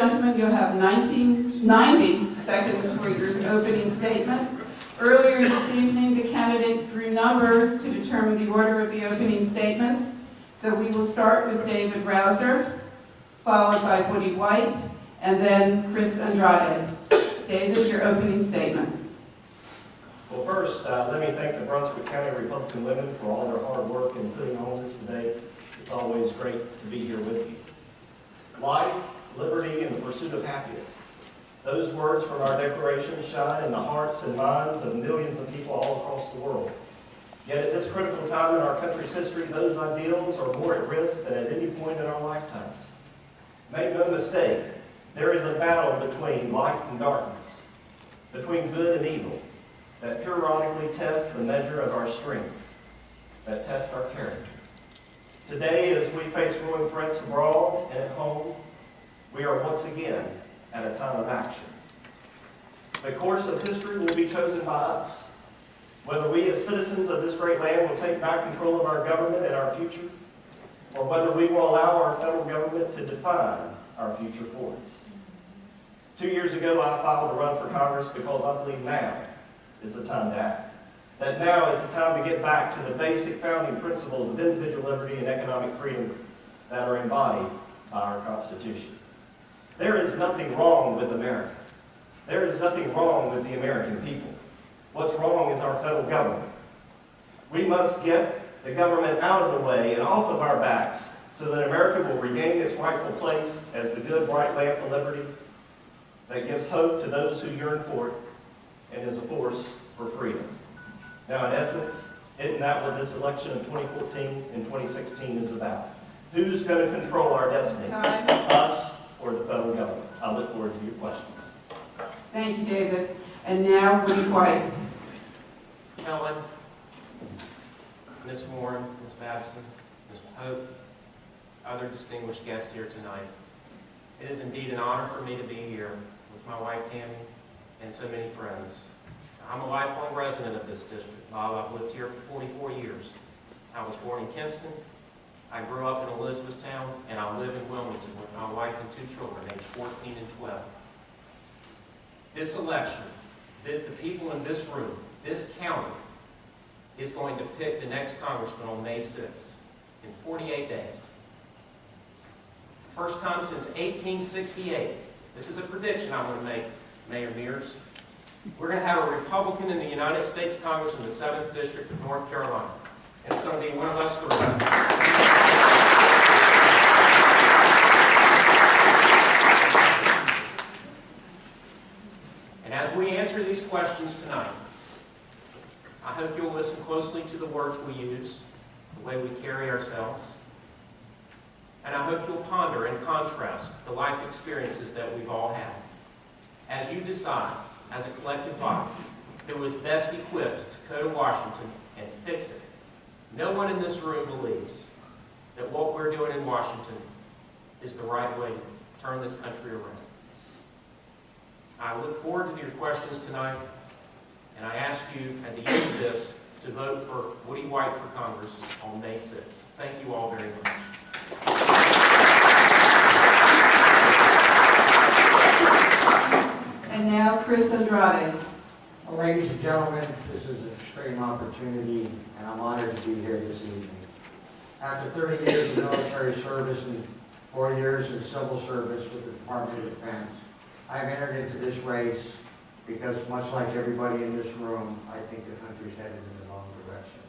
gentlemen, you'll have 90 seconds for your opening statement. Earlier this evening, the candidates drew numbers to determine the order of the opening statements. So we will start with David Rouser, followed by Woody White, and then Chris Andrade. David, your opening statement. Well, first, let me thank the Brunswick County Republican women for all their hard work in putting on this debate. It's always great to be here with you. Life, liberty, and the pursuit of happiness. Those words from our Declaration shine in the hearts and minds of millions of people all across the world. Yet at this critical time in our country's history, those ideals are more at risk than at any point in our lifetimes. Make no mistake, there is a battle between light and darkness, between good and evil, that periodically tests the measure of our strength, that tests our character. Today, as we face growing threats abroad and at home, we are once again at a time of action. The course of history will be chosen by us, whether we as citizens of this great land will take back control of our government and our future, or whether we will allow our federal government to define our future for us. 2 years ago, I filed to run for Congress because I believe now is the time to act. That now is the time to get back to the basic founding principles of individual liberty and economic freedom that are embodied by our Constitution. There is nothing wrong with America. There is nothing wrong with the American people. What's wrong is our federal government. We must get the government out of the way and off of our backs so that America will regain its rightful place as the good, bright lamp of liberty that gives hope to those who yearn for it and is a force for freedom. Now, in essence, isn't that what this election of 2014 and 2016 is about? Who's going to control our destiny? Time. Us or the federal government? I look forward to your questions. Thank you, David. And now, Woody White. Helen, Ms. Warren, Ms. Babson, Ms. Pope, other distinguished guests here tonight. It is indeed an honor for me to be here with my wife Tammy and so many friends. I'm a lifelong resident of this district. Bob, I've lived here for 44 years. I was born in Kinston. I grew up in Elizabethtown, and I live in Wilmington with my wife and 2 children, aged 14 and 12. This election, the people in this room, this county, is going to pick the next congressman on May 6th, in 48 days. First time since 1868. This is a prediction I'm going to make, Mayor Mears. We're going to have a Republican in the United States Congress in the 7th District of North Carolina. And it's going to be one of us 3. And as we answer these questions tonight, I hope you'll listen closely to the words we use, the way we carry ourselves, and I hope you'll ponder and contrast the life experiences that we've all had. As you decide, as a collective body, who is best equipped to go to Washington and fix it. No one in this room believes that what we're doing in Washington is the right way to turn this country around. I look forward to your questions tonight, and I ask you at the end of this to vote for Woody White for Congress on May 6th. Thank you all very much. And now, Chris Andrade. Well, ladies and gentlemen, this is an extreme opportunity, and I'm honored to be here this evening. After 30 years of military service and 4 years of civil service with the Department of Defense, I've entered into this race because, much like everybody in this room, I think the country's headed in the wrong direction.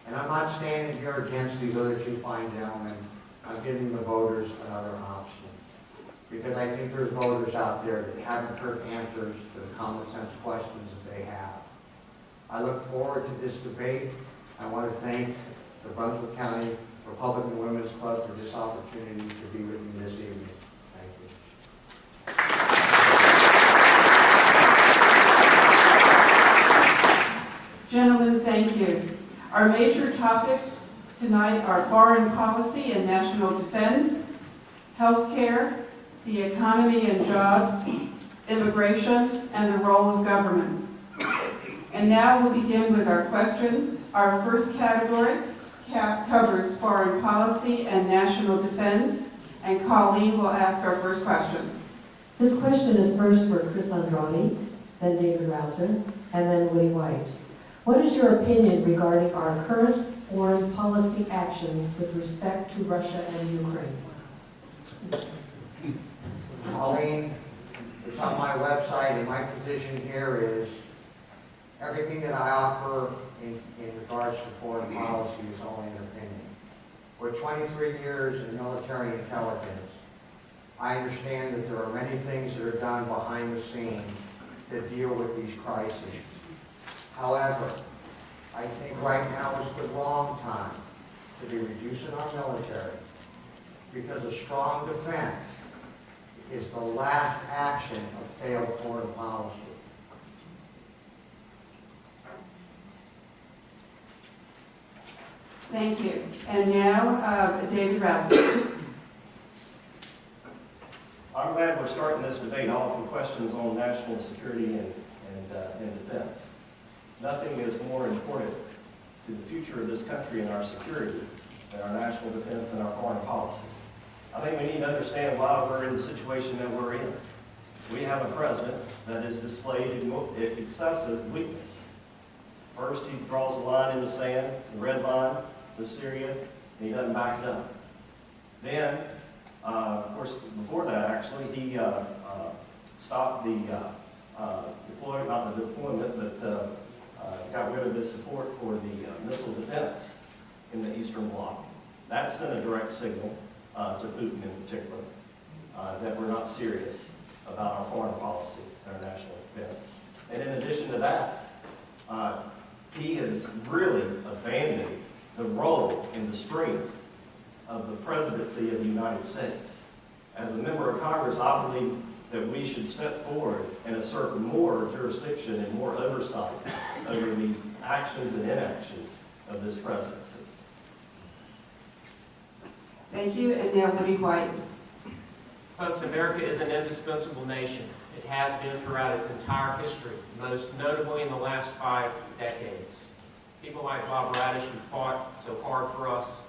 And I'm not standing here against these other 2 fine gentlemen. I'm giving the voters another option. Because I think there's voters out there that haven't heard answers to the common sense questions that they have. I look forward to this debate. I want to thank the Brunswick County Republican Women's Club for this opportunity to be with me this evening. Thank you. Gentlemen, thank you. Our major topics tonight are foreign policy and national defense, health care, the economy and jobs, immigration, and the role of government. And now we'll begin with our questions. Our first category covers foreign policy and national defense, And Colleen will ask our first question. This question is first for Chris Andrade, then David Rouser, and then Woody White. What is your opinion regarding our current foreign policy actions with respect to Russia and Ukraine? Colleen, it's on my website, and my position here is everything that I offer in regards to foreign policy is only an opinion. For 23 years in military intelligence, I understand that there are many things that are done behind the scenes that deal with these crises. However, I think right now is the wrong time to be reducing our military, because a strong defense is the last action of failed foreign policy. Thank you. And now, David Rouser. I'm glad we're starting this debate off with questions on national security and defense. Nothing is more important to the future of this country and our security than our national defense and our foreign policy. I think we need to understand why we're in the situation that we're in. We have a president that has displayed excessive weakness. First, he draws the line in the sand, the red line with Syria, and he doesn't back it up. Then, of course, before that, actually, he stopped the deployment, not the deployment, but got rid of his support for the missile defense in the Eastern Bloc. That sent a direct signal to Putin in particular that we're not serious about our foreign policy and our national defense. And in addition to that, he has really abandoned the role and the strength of the presidency of the United States. As a member of Congress, I believe that we should step forward and assert more jurisdiction and more oversight over the actions and inactions of this presidency. Thank you. And now, Woody White. Folks, America is an indispensable nation. It has been throughout its entire history, most notably in the last 5 decades. People like Bob Radish, who fought so hard for us,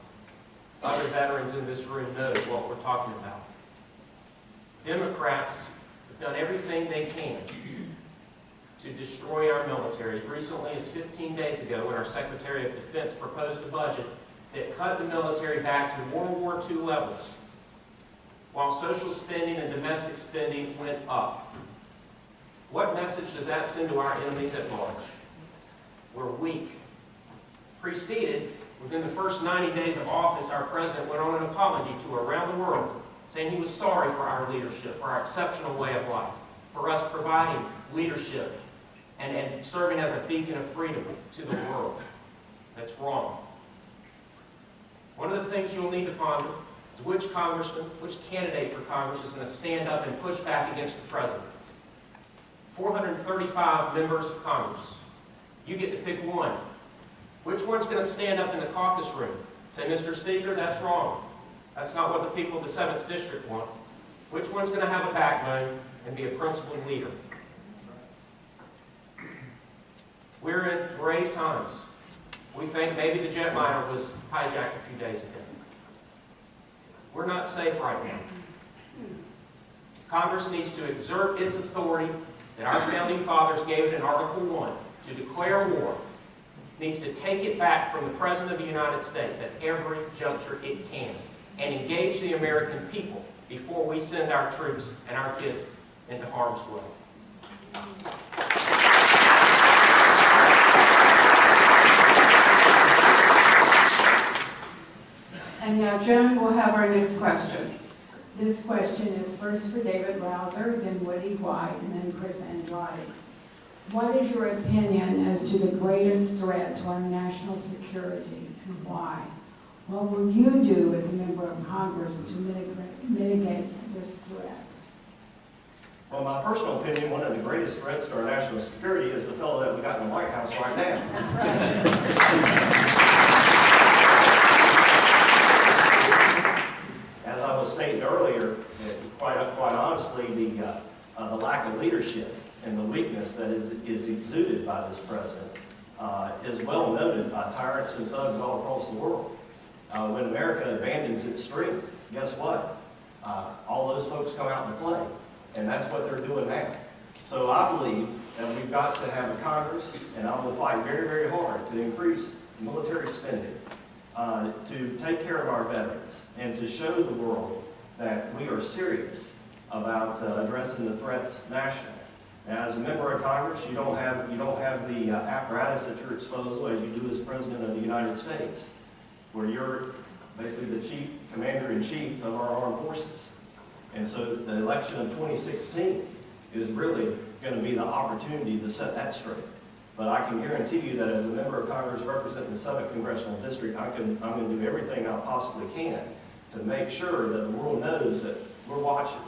other veterans in this room know what we're talking about. Democrats have done everything they can to destroy our military. As recently as 15 days ago, when our Secretary of Defense proposed a budget that cut the military back to World War II levels, while social spending and domestic spending went up. What message does that send to our enemies at large? We're weak. Preceded, within the first 90 days of office, our president went on an apology tour around the world, saying he was sorry for our leadership, for our exceptional way of life, for us providing leadership and serving as a beacon of freedom to the world. That's wrong. One of the things you'll need to ponder is which congressman, which candidate for Congress is going to stand up and push back against the president. 435 members of Congress. You get to pick one. Which one's going to stand up in the caucus room? Say, Mr. Speaker, that's wrong. That's not what the people of the 7th District want. Which one's going to have a backbone and be a principled leader? We're in grave times. We think maybe the jetliner was hijacked a few days ago. We're not safe right now. Congress needs to exert its authority that our founding fathers gave it in Article 1 to declare war. It needs to take it back from the President of the United States at every juncture it can and engage the American people before we send our troops and our kids into harm's way. And now Joan will have our next question. This question is first for David Rouser, then Woody White, and then Chris Andrade. What is your opinion as to the greatest threat to our national security and why? What will you do as a member of Congress to mitigate this threat? Well, my personal opinion, one of the greatest threats to our national security is the fellow that we got in the White House right now. As I was stating earlier, quite honestly, the lack of leadership and the weakness that is exuded by this president is well noted by tyrants and thugs all across the world. When America abandons its strength, guess what? all those folks come out and play, and that's what they're doing now. So I believe that we've got to have a Congress, and I will fight very, very hard to increase military spending, to take care of our veterans, and to show the world that we are serious about addressing the threats nationally. Now, as a member of Congress, you don't have the apparatus at your disposal as you do as President of the United States, where you're basically the chief commander-in-chief of our armed forces. And so the election of 2016 is really going to be the opportunity to set that straight. But I can guarantee you that as a member of Congress representing the 7th Congressional District, I'm going to do everything I possibly can to make sure that the world knows that we're watching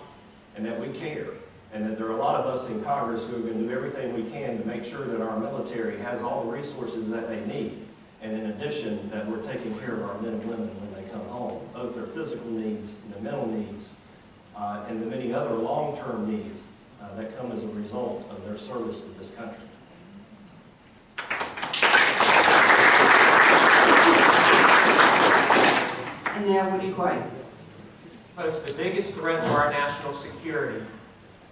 and that we care, and that there are a lot of us in Congress who are going to do everything we can to make sure that our military has all the resources that they need. And in addition, that we're taking care of our men and women when they come home, both their physical needs and their mental needs, and the many other long-term needs that come as a result of their service to this country. And now Woody White. Folks, the biggest threat to our national security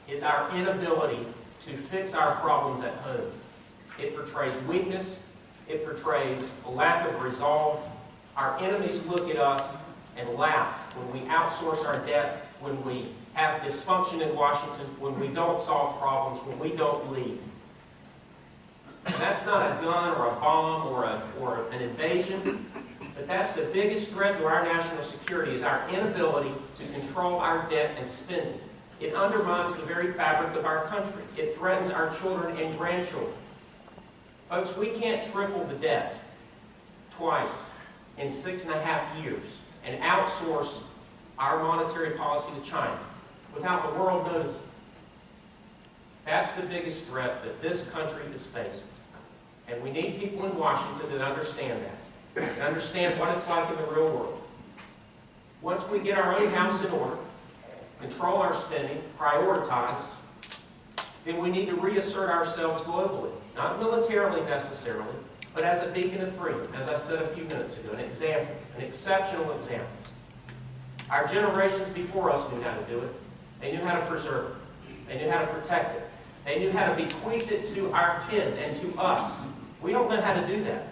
is our inability to fix our problems at home. It portrays weakness. It portrays a lack of resolve. Our enemies look at us and laugh when we outsource our debt, when we have dysfunction in Washington, when we don't solve problems, when we don't lead. And that's not a gun or a bomb or an invasion, but that's the biggest threat to our national security is our inability to control our debt and spending. It undermines the very fabric of our country. It threatens our children and grandchildren. Folks, we can't triple the debt twice in 6.5 years and outsource our monetary policy to China without the world noticing. That's the biggest threat that this country is facing. And we need people in Washington that understand that, and understand what it's like in the real world. Once we get our own house in order, control our spending, prioritize, then we need to reassert ourselves globally. Not militarily necessarily, but as a beacon of freedom, as I said a few minutes ago, an example, an exceptional example. Our generations before us knew how to do it. They knew how to preserve it. They knew how to protect it. They knew how to bequeath it to our kids and to us. We don't know how to do that.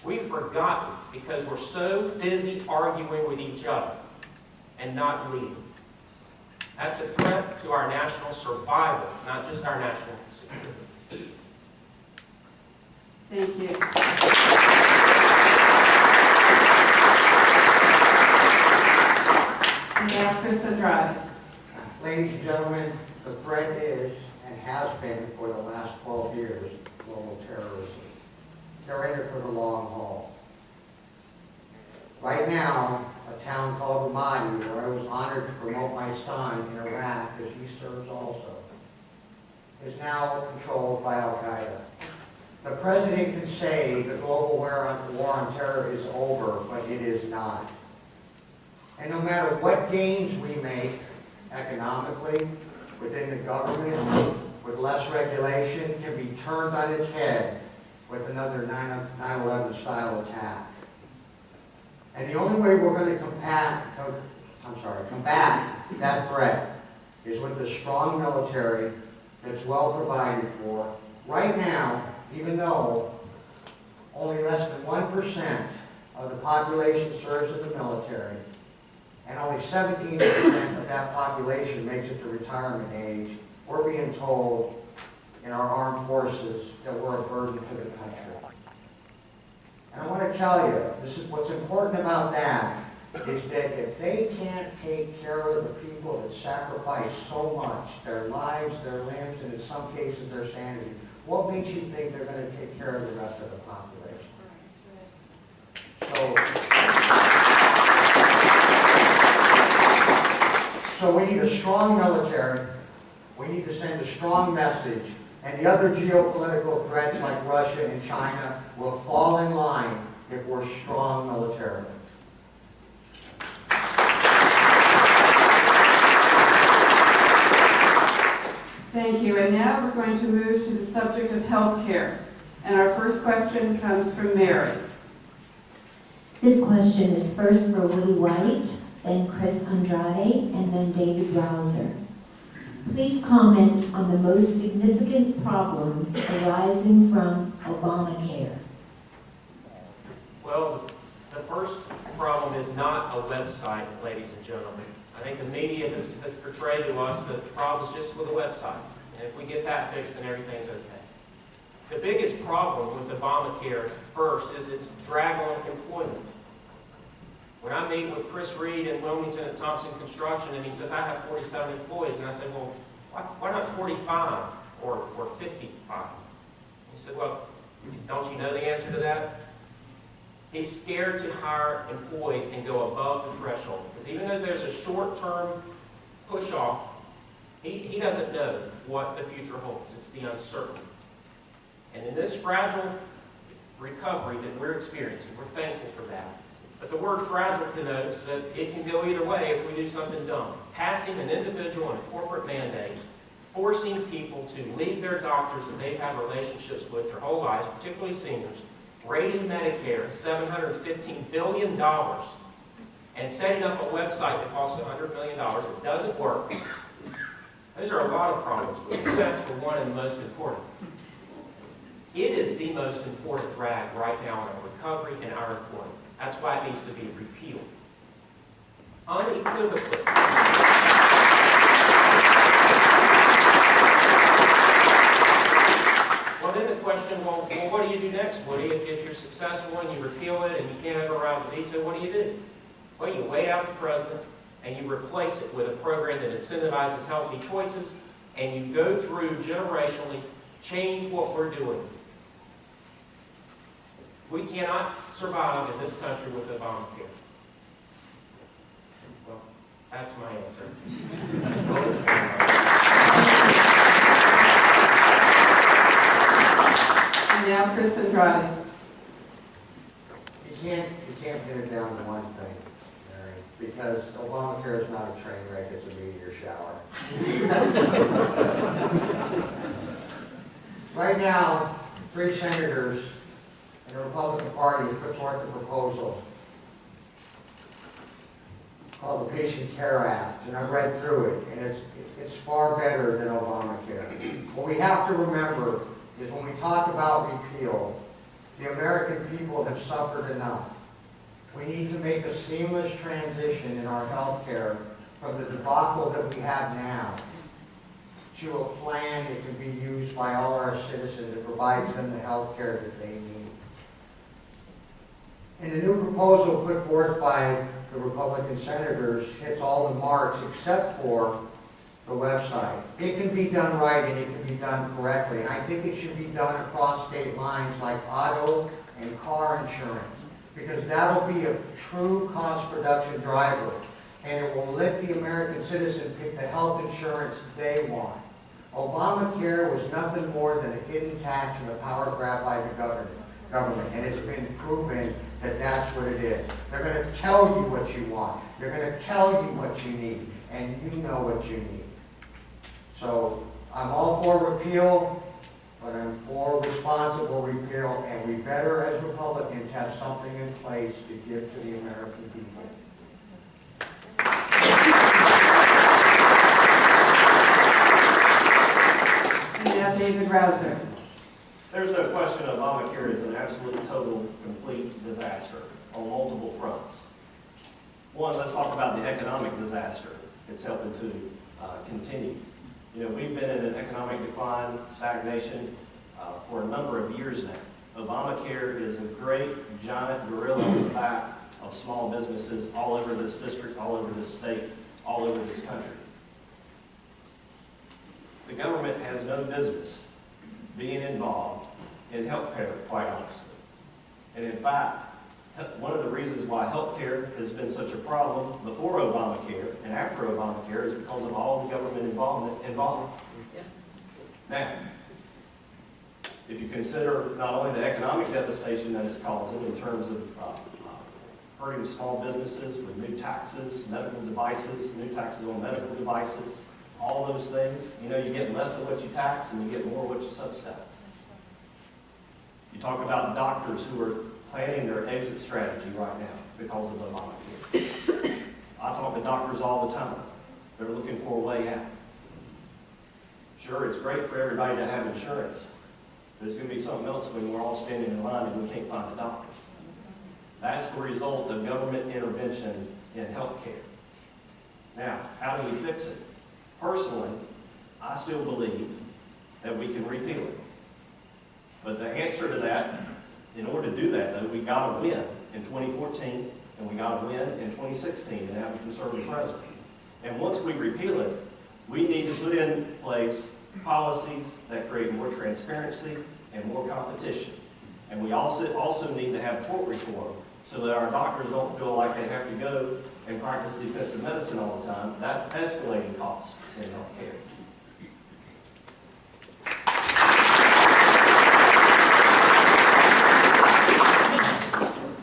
We've forgotten because we're so busy arguing with each other and not leading. That's a threat to our national survival, not just our national security. Thank you. And now Chris Andrade. Ladies and gentlemen, the threat is, and has been for the last 12 years, global terrorism. They're in it for the long haul. Right now, a town called Ramadi, where I was honored to promote my son in Iraq, as he serves also, is now controlled by Al-Qaeda. The president can say the global war on terror is over, but it is not. And no matter what gains we make economically, within the government, with less regulation, can be turned on its head with another 9/11 style attack. And the only way we're going to combat that threat is with a strong military that's well provided for. Right now, even though only less than 1% of the population serves in the military, and only 17% of that population makes it to retirement age, we're being told in our armed forces that we're a burden to the country. And I want to tell you, this is what's important about that, is that if they can't take care of the people that sacrifice so much, their lives, their limbs, and in some cases their sanity, what makes you think they're going to take care of the rest of the population? So we need a strong military, we need to send a strong message, and the other geopolitical threats like Russia and China will fall in line if we're strong militarily. Thank you. And now we're going to move to the subject of health care. And our first question comes from Mary. This question is first for Woody White, then Chris Andrade, and then David Rouser. Please comment on the most significant problems arising from Obamacare. Well, the first problem is not a website, ladies and gentlemen. I think the media has portrayed to us that the problem is just with a website. And if we get that fixed, then everything's okay. The biggest problem with Obamacare, first, is its drag on employment. When I meet with Chris Reed in Wilmington at Thompson Construction, and he says, I have 47 employees, and I say, well, why not 45 or 55? He said, well, don't you know the answer to that? He's scared to hire employees and go above the threshold. Because even though there's a short-term push-off, he doesn't know what the future holds. It's the uncertainty. And in this fragile recovery that we're experiencing, we're thankful for that. But the word fragile connotes that it can go either way if we do something dumb. Passing an individual and a corporate mandate, forcing people to leave their doctors that they've had relationships with their whole lives, particularly seniors, raiding Medicare $715 billion, and setting up a website that costs $100 million that doesn't work. Those are a lot of problems with it. You asked for one of the most important. It is the most important drag right now on our recovery and our employment. That's why it needs to be repealed. Unequivocally. Well, then the question, well, what do you do next, Woody? If you're successful and you repeal it and you can't override the veto, what do? Well, you wait out the president and you replace it with a program that incentivizes healthy choices, and you go through generationally, change what we're doing. We cannot survive in this country with Obamacare. Well, that's my answer. Well, it's And now Chris Andrade. You can't pin it down to one thing, Mary, because Obamacare is not a train wreck, it's a meteor shower. Right now, 3 senators in the Republican Party have put forth a proposal called the Patient Care Act, and I've read through it, and it's far better than Obamacare. What we have to remember is when we talk about repeal, the American people have suffered enough. We need to make a seamless transition in our health care from the debacle that we have now to a plan that can be used by all our citizens that provides them the health care that they need. And the new proposal put forth by the Republican senators hits all the marks except for the website. It can be done right and it can be done correctly. And I think it should be done across state lines like auto and car insurance, because that'll be a true cost reduction driver. And it will let the American citizen pick the health insurance they want. Obamacare was nothing more than a hidden tax and a power grab by the government. And it's been proven that that's what it is. They're going to tell you what you want. They're going to tell you what you need. And you know what you need. So I'm all for repeal, but I'm for responsible repeal, and we better, as Republicans, have something in place to give to the American people. And now David Rouser. There's no question Obamacare is an absolute, total, complete disaster on multiple fronts. One, let's talk about the economic disaster it's helping to continue. You know, we've been in an economic decline, stagnation for a number of years now. Obamacare is a great, giant gorilla on the back of small businesses all over this district, all over this state, all over this country. The government has no business being involved in healthcare, quite honestly. And in fact, one of the reasons why healthcare has been such a problem before Obamacare and after Obamacare is because of all the government involvement. Now, if you consider not only the economic devastation that it's causing in terms of hurting small businesses with new taxes, medical devices, new taxes on medical devices, all those things, you know, you get less of what you tax and you get more of what you subsidize. You talk about doctors who are planning their exit strategy right now because of Obamacare. I talk to doctors all the time. They're looking for a way out. Sure, it's great for everybody to have insurance, but it's going to be something else when we're all standing in line and we can't find a doctor. That's the result of government intervention in healthcare. Now, how do we fix it? Personally, I still believe that we can repeal it. But the answer to that, in order to do that, though, we got to win in 2014, and we got to win in 2016 and have a conservative president. And once we repeal it, we need to put in place policies that create more transparency and more competition. And we also need to have tort reform so that our doctors don't feel like they have to go and practice defensive medicine all the time. That's escalating costs in healthcare.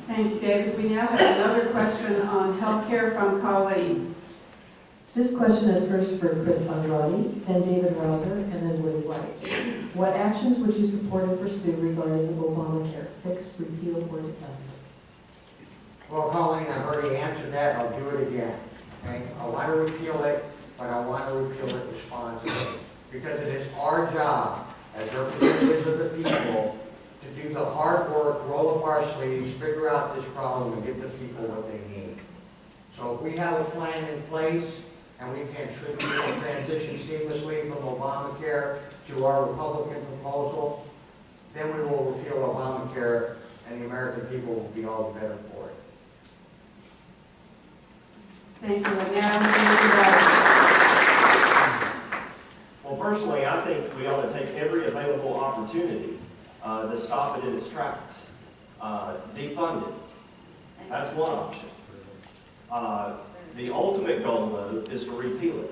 Thank you, David. We now have another question on healthcare from Colleen. This question is first for Chris Andrade, then David Rouser, and then Woody White. What actions would you support and pursue regarding Obamacare? Fix, repeal, or defund? Well, Colleen, I've already answered that, I'll do it again. Okay? I want to repeal it, but I want to repeal it responsibly. Because it is our job as representatives of the people to do the hard work, roll up our sleeves, figure out this problem, and give the people what they need. So if we have a plan in place, and we can transition seamlessly from Obamacare to our Republican proposal, then we will repeal Obamacare, and the American people will be all the better for it. Thank you. And now David Rouser. Well, personally, I think we ought to take every available opportunity to stop it in its tracks. Defund it. That's one option. The ultimate goal, though, is to repeal it.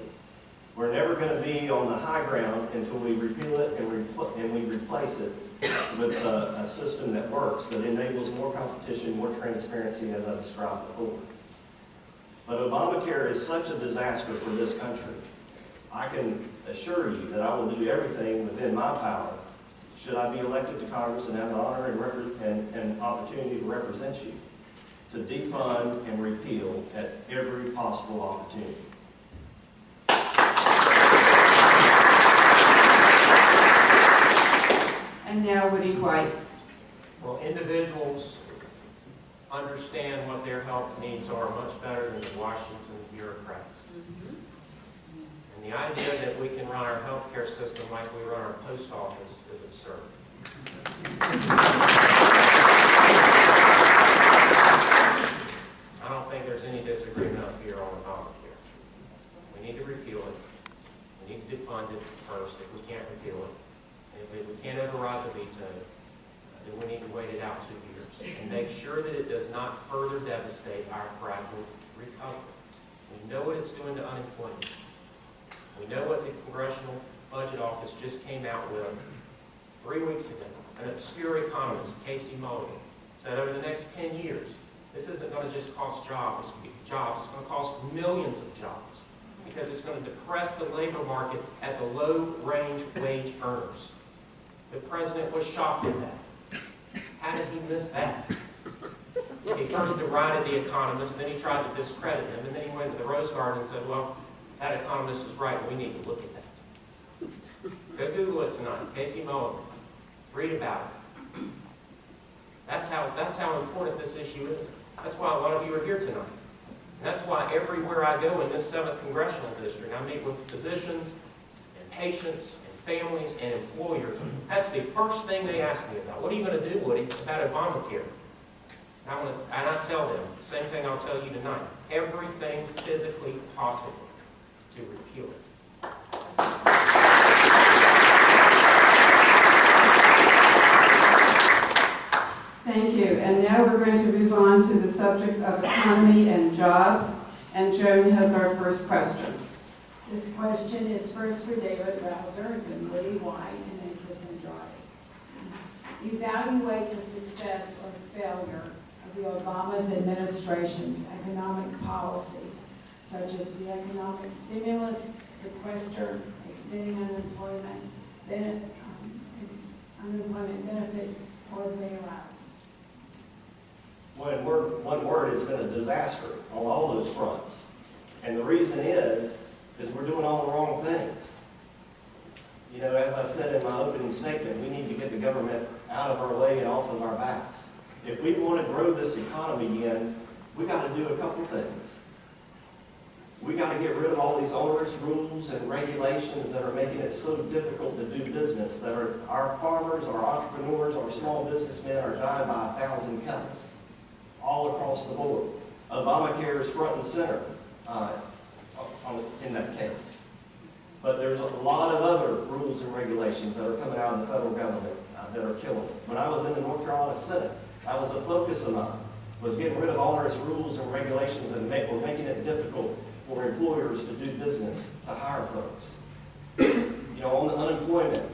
We're never going to be on the high ground until we repeal it and we replace it with a system that works, that enables more competition, more transparency, as I described before. But Obamacare is such a disaster for this country. I can assure you that I will do everything within my power, should I be elected to Congress and have the honor and opportunity to represent you, to defund and repeal at every possible opportunity. And now Woody White. Well, individuals understand what their health needs are much better than the Washington bureaucrats. And the idea that we can run our healthcare system like we run our post office is absurd. I don't think there's any disagreement up here on Obamacare. We need to repeal it. We need to defund it first if we can't repeal it. And if we can't override the veto, then we need to wait it out 2 years and make sure that it does not further devastate our fragile recovery. We know what it's doing to unemployment. We know what the Congressional Budget Office just came out with 3 weeks ago. An obscure economist, Casey Mulligan, said over the next 10 years, this isn't going to just cost jobs, it's going to cost millions of jobs because it's going to depress the labor market at the low-range wage earners. The president was shocked at that. How did he miss that? He first derided the economist, then he tried to discredit him, and then he went to the Rose Garden and said, well, that economist was right, we need to look at that. Go Google it tonight, Casey Mulligan. Read about it. That's how important this issue is. That's why a lot of you are here tonight. And that's why everywhere I go in this 7th Congressional District, I meet with physicians and patients and families and employers. That's the first thing they ask me about. What are you going to do, Woody, about Obamacare? And I tell them, the same thing I'll tell you tonight, everything physically possible to repeal it. Thank you. And now we're going to move on to the subjects of economy and jobs. And Joan has our first question. This question is first for David Rouser, then Woody White, and then Chris Andrade. Evaluate the success or failure of the Obama's administration's economic policies, such as the economic stimulus, sequester, extending unemployment benefits, or bailouts. One word, it's been a disaster on all those fronts. And the reason is we're doing all the wrong things. You know, as I said in my opening statement, we need to get the government out of our way and off of our backs. If we want to grow this economy again, we got to do a couple things. We got to get rid of all these onerous rules and regulations that are making it so difficult to do business, that our farmers, our entrepreneurs, our small businessmen are dying by 1,000 cuts all across the board. Obamacare is front and center in that case. But there's a lot of other rules and regulations that are coming out of the federal government that are killing it. When I was in the North Carolina Senate, that was a focus of mine, was getting rid of onerous rules and regulations that were making it difficult for employers to do business, to hire folks. You know, on the unemployment,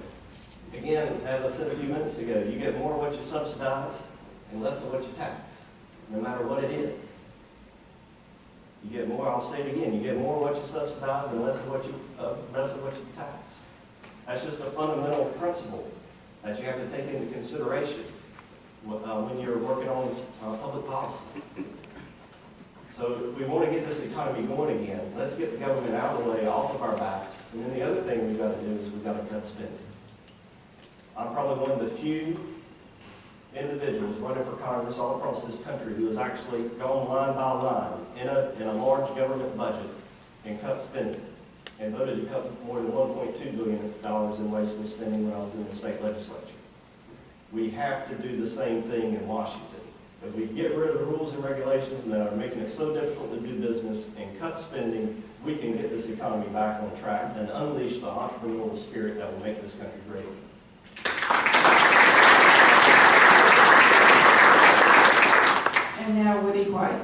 again, as I said a few minutes ago, you get more of what you subsidize and less of what you tax, no matter what it is. You get more, I'll say it again, you get more of what you subsidize and less of what you tax. That's just a fundamental principle that you have to take into consideration when you're working on public policy. So we want to get this economy going again. Let's get the government out of the way, off of our backs. And then the other thing we've got to do is we've got to cut spending. I'm probably one of the few individuals running for Congress all across this country who has actually gone line by line in a large government budget and cut spending, and voted to cut more than $1.2 billion in wasteful spending when I was in the state legislature. We have to do the same thing in Washington. If we get rid of the rules and regulations that are making it so difficult to do business and cut spending, we can get this economy back on track and unleash the entrepreneurial spirit that will make this country great. And now Woody White.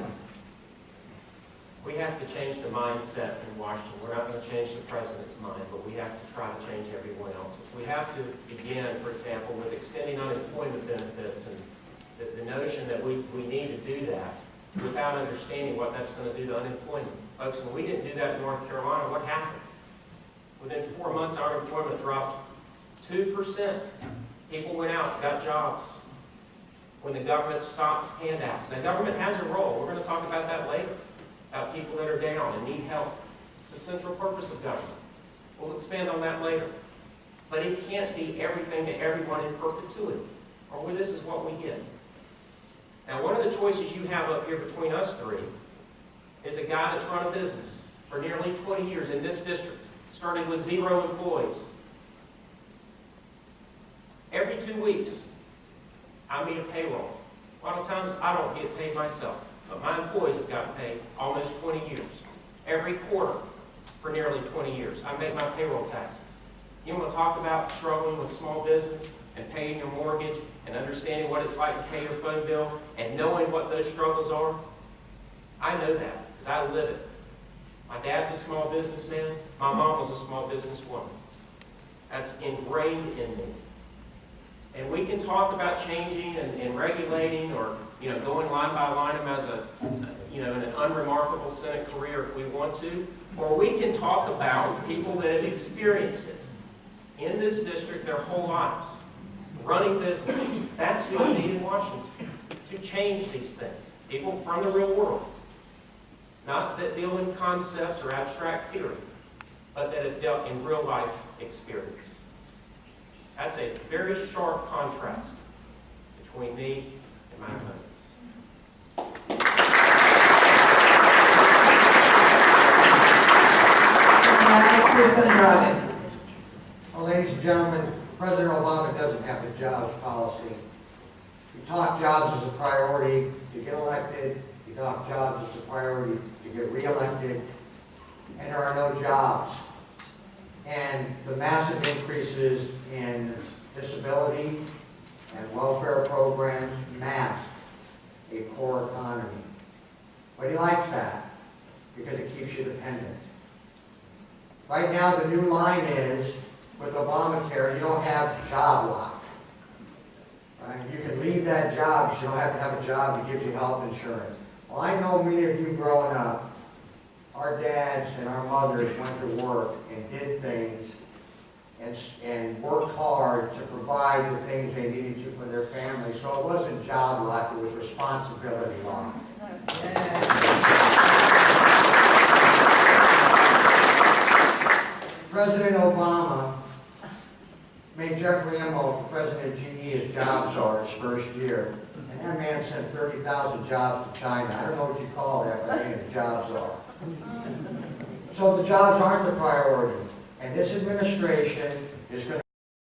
We have to change the mindset in Washington. We're not going to change the president's mind, but we have to try to change everyone else's. We have to begin, for example, with extending unemployment benefits and the notion that we need to do that without understanding what that's going to do to unemployment. Folks, when we didn't do that in North Carolina, what happened? Within 4 months, our unemployment dropped 2%. People went out, got jobs. When the government stopped handouts. Now, government has a role. We're going to talk about that later, about people that are down and need help. It's the central purpose of government. We'll expand on that later. But it can't be everything to everyone in perpetuity, or this is what we get. Now, one of the choices you have up here between us three is a guy that's run a business for nearly 20 years in this district, started with 0 employees. Every 2 weeks, I meet a payroll. A lot of times, I don't get paid myself, but my employees have gotten paid almost 20 years. Every quarter for nearly 20 years, I make my payroll taxes. You want to talk about struggling with small business and paying your mortgage and understanding what it's like to pay your phone bill and knowing what those struggles are? I know that because I live it. My dad's a small businessman. My mom was a small businesswoman. That's ingrained in me. And we can talk about changing and regulating, or going line by line as an unremarkable Senate career if we want to, or we can talk about people that have experienced it in this district their whole lives, running businesses. That's who we need in Washington to change these things. People from the real world, not that deal in concepts or abstract theory, but that have dealt in real life experience. That's a very sharp contrast between me and my cousins. Now, Chris Andrade. Well, ladies and gentlemen, President Obama doesn't have a jobs policy. He talked jobs as a priority to get elected. He talked jobs as a priority to get reelected. And there are no jobs. And the massive increases in disability and welfare programs mask a poor economy. But he likes that because it keeps you dependent. Right now, the new line is, with Obamacare, you don't have job lock. Right? You can leave that job, but you don't have to have a job that gives you health insurance. Well, I know many of you growing up, our dads and our mothers went to work and did things and worked hard to provide the things they needed to for their family. So it wasn't job lock, it was responsibility lock. President Obama made Jeffrey Immelt, the president of GE, his job czar his first year. And that man sent 30,000 jobs to China. I don't know what you call that, but being a job czar. So the jobs aren't the priority. And this administration is going to